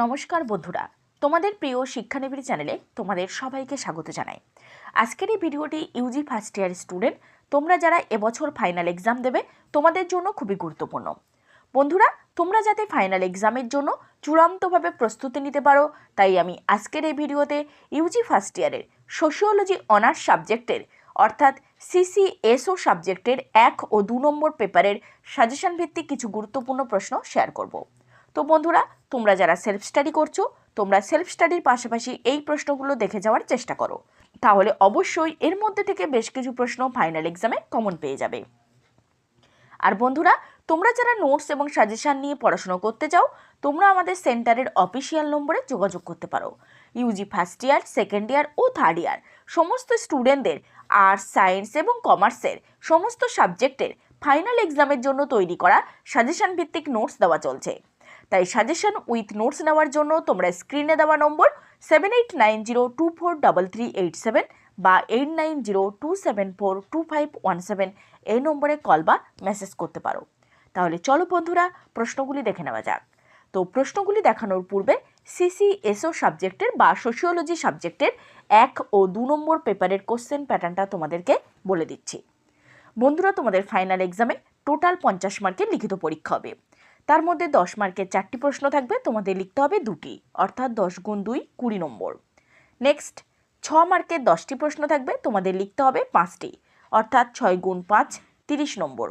নমস্কার বন্ধুরা, তোমাদের প্রিয় শিক্ষানিবিড় চ্যানেলে তোমাদের সবাইকে স্বাগত জানাই। আজকের এই ভিডিওটি ইউজি ফার্স্ট ইয়ার স্টুডেন্ট, তোমরা যারা এবছর ফাইনাল এক্সাম দেবে তোমাদের জন্য খুবই গুরুত্বপূর্ণ। বন্ধুরা, তোমরা যাতে ফাইনাল এক্সামের জন্য চূড়ান্তভাবে প্রস্তুতি নিতে পারো, তাই আমি আজকের এই ভিডিওতে ইউজি ফার্স্ট ইয়ারের সোশিওলজি অনার্স সাবজেক্টের অর্থাৎ সিসিএসও সাবজেক্টের 1 ও 2 নম্বর পেপারের সাজেশন ভিত্তিক কিছু গুরুত্বপূর্ণ প্রশ্ন শেয়ার করব। তো বন্ধুরা, তোমরা যারা সেলফ স্টাডি করছো, তোমরা সেলফ স্টাডির পাশাপাশি এই প্রশ্নগুলো দেখে যাওয়ার চেষ্টা করো, তাহলে অবশ্যই এর মধ্যে থেকে বেশ কিছু প্রশ্ন ফাইনাল এক্সামে কমন পেয়ে যাবে। আর বন্ধুরা, তোমরা যারা নোটস এবং সাজেশন নিয়ে পড়াশোনা করতে চাও, তোমরা আমাদের সেন্টারের অফিসিয়াল নম্বরে যোগাযোগ করতে পারো। UG first year, second year ও থার্ড ইয়ার সমস্ত স্টুডেন্টদের আর্টস, সায়েন্স এবং কমার্সের সমস্ত সাবজেক্টের ফাইনাল এক্সামের জন্য তৈরি করা সাজেশন ভিত্তিক নোটস দেওয়া চলছে। তাই সাজেশন উইথ নোটস নেওয়ার জন্য তোমরা স্ক্রিনে দেওয়া নম্বর 7890243387 বা 8902742517 এই নম্বরে কল বা মেসেজ করতে পারো। তাহলে চলো বন্ধুরা, প্রশ্নগুলি দেখে নেওয়া যাক। তো প্রশ্নগুলি দেখানোর পূর্বে সিসিএসও সাবজেক্টের বা সোশিওলজি সাবজেক্টের 1 ও 2 নম্বর পেপারের কোশ্চেন প্যাটার্নটা তোমাদেরকে বলে দিচ্ছি। বন্ধুরা, তোমাদের ফাইনাল এক্সামে টোটাল 50 মার্কের লিখিত পরীক্ষা হবে। তার মধ্যে 10 মার্কের 4টি প্রশ্ন থাকবে, তোমাদের লিখতে হবে 2টি, অর্থাৎ 10 গুণ 2 20 নম্বর। নেক্সট 6 মার্কের 10টি প্রশ্ন থাকবে, তোমাদের লিখতে হবে 5টি, অর্থাৎ 6 গুণ 5 30 নম্বর।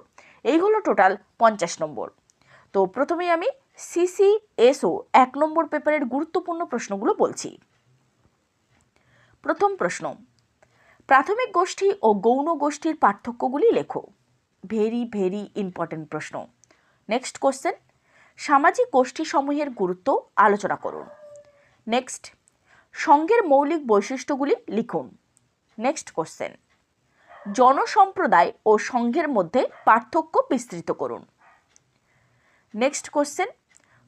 এই হলো টোটাল 50 নম্বর। তো প্রথমেই আমি সিসিএসও 1 নম্বর পেপারের গুরুত্বপূর্ণ প্রশ্নগুলো বলছি। প্রথম প্রশ্ন, প্রাথমিক গোষ্ঠী ও গৌণ গোষ্ঠীর পার্থক্যগুলি লেখো। ভেরি ভেরি ইম্পর্টেন্ট প্রশ্ন। নেক্সট কোশ্চেন, সামাজিক গোষ্ঠীসমূহের গুরুত্ব আলোচনা করুন। নেক্সট, সংঘের মৌলিক বৈশিষ্ট্যগুলি লিখুন। নেক্সট কোশ্চেন, জনসম্প্রদায় ও সংঘের মধ্যে পার্থক্য বিস্তৃত করুন। নেক্সট কোশ্চেন,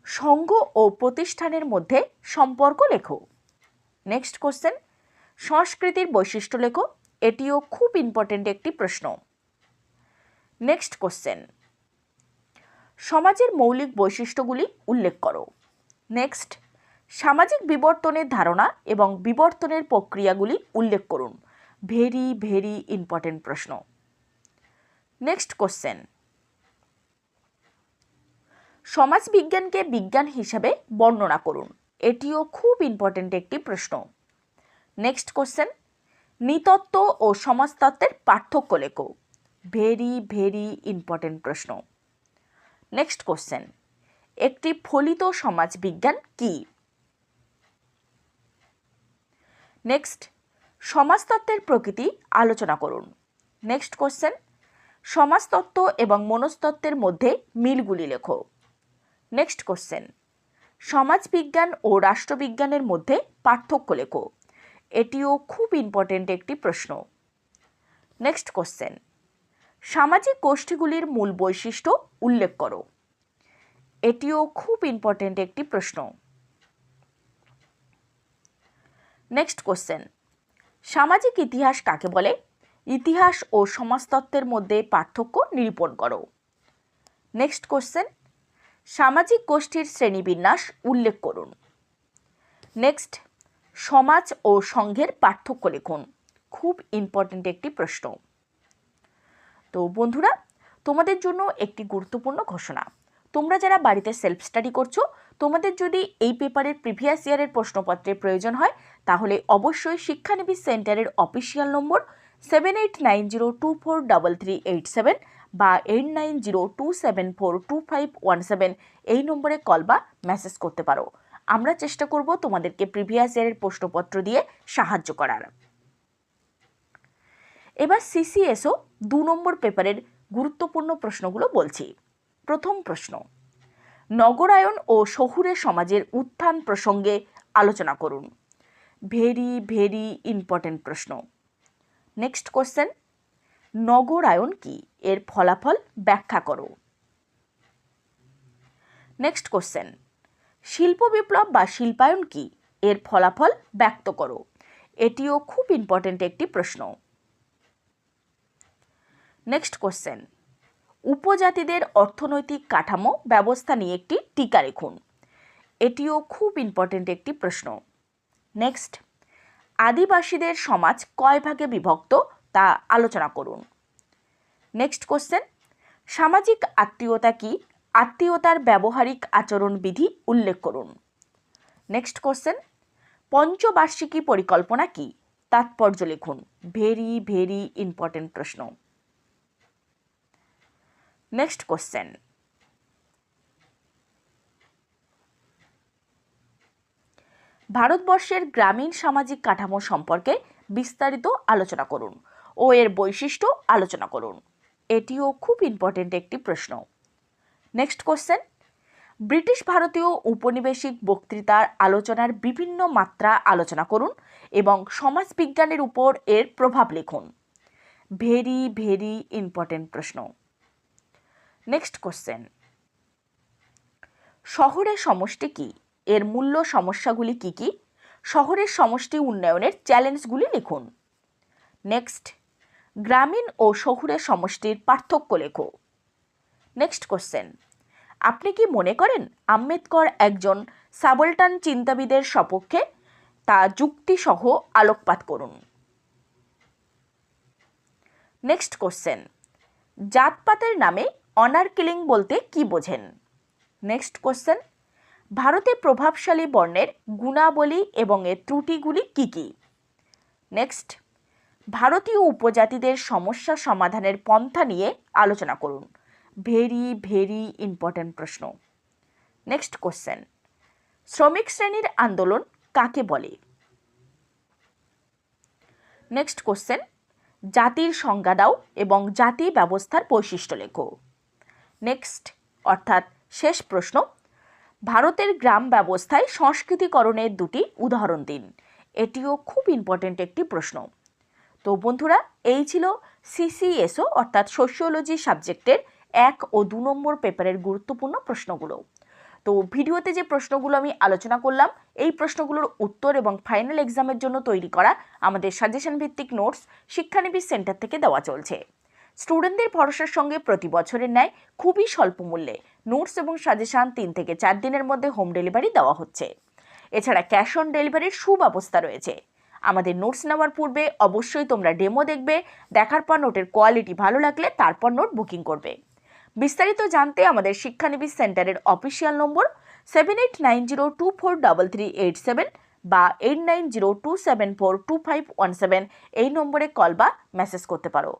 সংঘ ও প্রতিষ্ঠানের মধ্যে সম্পর্ক লেখো। নেক্সট কোশ্চেন, সংস্কৃতির বৈশিষ্ট্য লেখো। এটিও খুব ইম্পর্টেন্ট একটি প্রশ্ন। নেক্সট কোশ্চেন, সমাজের মৌলিক বৈশিষ্ট্যগুলি উল্লেখ করো। নেক্সট, সামাজিক বিবর্তনের ধারণা এবং বিবর্তনের প্রক্রিয়াগুলি উল্লেখ করুন। ভেরি ভেরি ইম্পর্টেন্ট প্রশ্ন। নেক্সট কোশ্চেন, সমাজবিজ্ঞানকে বিজ্ঞান হিসাবে বর্ণনা করুন। এটিও খুব ইম্পর্টেন্ট একটি প্রশ্ন। নেক্সট কোশ্চেন, নৃতত্ত্ব ও সমাজতত্ত্বের পার্থক্য লেখো। ভেরি ভেরি ইম্পর্টেন্ট প্রশ্ন। নেক্সট কোশ্চেন, একটি ফলিত সমাজবিজ্ঞান কি? নেক্সট, সমাজতত্ত্বের প্রকৃতি আলোচনা করুন। নেক্সট কোশ্চেন, সমাজতত্ত্ব এবং মনস্তত্ত্বের মধ্যে মিলগুলি লেখো। নেক্সট কোশ্চেন, সমাজবিজ্ঞান ও রাষ্ট্রবিজ্ঞানের মধ্যে পার্থক্য লেখো। এটিও খুব ইম্পর্টেন্ট একটি প্রশ্ন। নেক্সট কোশ্চেন, সামাজিক গোষ্ঠীগুলির মূল বৈশিষ্ট্য উল্লেখ করো। এটিও খুব ইম্পর্টেন্ট একটি প্রশ্ন। নেক্সট কোশ্চেন, সামাজিক ইতিহাস কাকে বলে? ইতিহাস ও সমাজতত্ত্বের মধ্যে পার্থক্য নিরূপণ করো। নেক্সট কোশ্চেন, সামাজিক গোষ্ঠীর শ্রেণীবিন্যাস উল্লেখ করুন। নেক্সট, সমাজ ও সংঘের পার্থক্য লিখুন। খুব ইম্পর্টেন্ট একটি প্রশ্ন। তো বন্ধুরা, তোমাদের জন্য একটি গুরুত্বপূর্ণ ঘোষণা। তোমরা যারা বাড়িতে সেলফ স্টাডি করছো, তোমাদের যদি এই পেপারের প্রিভিয়াস ইয়ারের প্রশ্নপত্রের প্রয়োজন হয়, তাহলে অবশ্যই শিক্ষানিবিড় সেন্টারের অফিসিয়াল নম্বর 7890243387 বা 8902742517 এই নম্বরে কল বা মেসেজ করতে পারো। আমরা চেষ্টা করব তোমাদেরকে প্রিভিয়াস ইয়ারের প্রশ্নপত্র দিয়ে সাহায্য করার। এবার সিসিএসও 2 নম্বর পেপারের গুরুত্বপূর্ণ প্রশ্নগুলো বলছি। প্রথম প্রশ্ন, নগরায়ন ও শহুরে সমাজের উত্থান প্রসঙ্গে আলোচনা করুন। ভেরি ভেরি ইম্পর্টেন্ট প্রশ্ন। নেক্সট কোশ্চেন, নগরায়ন কি? এর ফলাফল ব্যাখ্যা করো। নেক্সট কোশ্চেন, শিল্প বিপ্লব বা শিল্পায়ন কি? এর ফলাফল ব্যক্ত করো। এটিও খুব ইম্পর্টেন্ট একটি প্রশ্ন। নেক্সট কোশ্চেন, উপজাতিদের অর্থনৈতিক কাঠামো ব্যবস্থা নিয়ে একটি টিকা লিখুন। এটিও খুব ইম্পর্টেন্ট একটি প্রশ্ন। নেক্সট, আদিবাসীদের সমাজ কয় ভাগে বিভক্ত তা আলোচনা করুন। নেক্সট কোশ্চেন, সামাজিক আত্মীয়তা কি? আত্মীয়তার ব্যবহারিক আচরণবিধি উল্লেখ করুন। নেক্সট কোশ্চেন, পঞ্চবার্ষিকী পরিকল্পনা কি? তাৎপর্য লিখুন। ভেরি ভেরি ইম্পর্টেন্ট প্রশ্ন। নেক্সট কোশ্চেন, ভারতবর্ষের গ্রামীণ সামাজিক কাঠামো সম্পর্কে বিস্তারিত আলোচনা করুন ও এর বৈশিষ্ট্য আলোচনা করুন। এটিও খুব ইম্পর্টেন্ট একটি প্রশ্ন। নেক্সট কোশ্চেন, ব্রিটিশ ভারতীয় উপনিবেশিক বক্তৃতার আলোচনার বিভিন্ন মাত্রা আলোচনা করুন এবং সমাজবিজ্ঞানের উপর এর প্রভাব লিখুন। ভেরি ভেরি ইম্পর্টেন্ট প্রশ্ন। নেক্সট কোশ্চেন, শহরের সমষ্টি কি? এর মূল্য সমস্যাগুলি কি কি? শহরের সমষ্টি উন্নয়নের চ্যালেঞ্জগুলি লিখুন। নেক্সট, গ্রামীণ ও শহুরে সমষ্টির পার্থক্য লেখো। নেক্সট কোশ্চেন, আপনি কি মনে করেন আম্বেদকর একজন সাবলটান চিন্তাবিদের সপক্ষে? তা যুক্তিসহ আলোকপাত করুন। নেক্সট কোশ্চেন, জাতপাতের নামে অনার কিলিং বলতে কি বোঝেন? নেক্সট কোশ্চেন, ভারতে প্রভাবশালী বর্ণের গুণাবলী এবং এর ত্রুটিগুলি কি কি? নেক্সট, ভারতীয় উপজাতিদের সমস্যা সমাধানের পন্থা নিয়ে আলোচনা করুন। ভেরি ভেরি ইম্পর্টেন্ট প্রশ্ন। নেক্সট কোশ্চেন, শ্রমিক শ্রেণীর আন্দোলন কাকে বলে? নেক্সট কোশ্চেন, জাতির সংজ্ঞা দাও এবং জাতি ব্যবস্থার বৈশিষ্ট্য লেখো। নেক্সট অর্থাৎ শেষ প্রশ্ন, ভারতের গ্রাম ব্যবস্থায় সংস্কৃতিকরণের দুটি উদাহরণ দিন। এটিও খুব ইম্পর্টেন্ট একটি প্রশ্ন। তো বন্ধুরা, এই ছিল সিসিএসও অর্থাৎ সোশিওলজি সাবজেক্টের 1 ও 2 নম্বর পেপারের গুরুত্বপূর্ণ প্রশ্নগুলো। তো ভিডিওতে যে প্রশ্নগুলো আমি আলোচনা করলাম, এই প্রশ্নগুলোর উত্তর এবং ফাইনাল এক্সামের জন্য তৈরি করা আমাদের সাজেশন ভিত্তিক নোটস শিক্ষানিবিশ সেন্টার থেকে দেওয়া চলছে। স্টুডেন্টদের ভরসার সঙ্গে প্রতি বছরের ন্যায় খুবই স্বল্প মূল্যে নোটস এবং সাজেশন 3 থেকে 4 দিনের মধ্যে হোম ডেলিভারি দেওয়া হচ্ছে। এছাড়া ক্যাশ অন ডেলিভারির সুব্যবস্থা রয়েছে। আমাদের নোটস নেওয়ার পূর্বে অবশ্যই তোমরা ডেমো দেখবে, দেখার পর নোটের কোয়ালিটি ভালো লাগলে তারপর নোট বুকিং করবে। বিস্তারিত জানতে আমাদের শিক্ষানিবিশ সেন্টারের অফিসিয়াল নম্বর 7890243387 বা 8902742517 এই নম্বরে কল বা মেসেজ করতে পারো।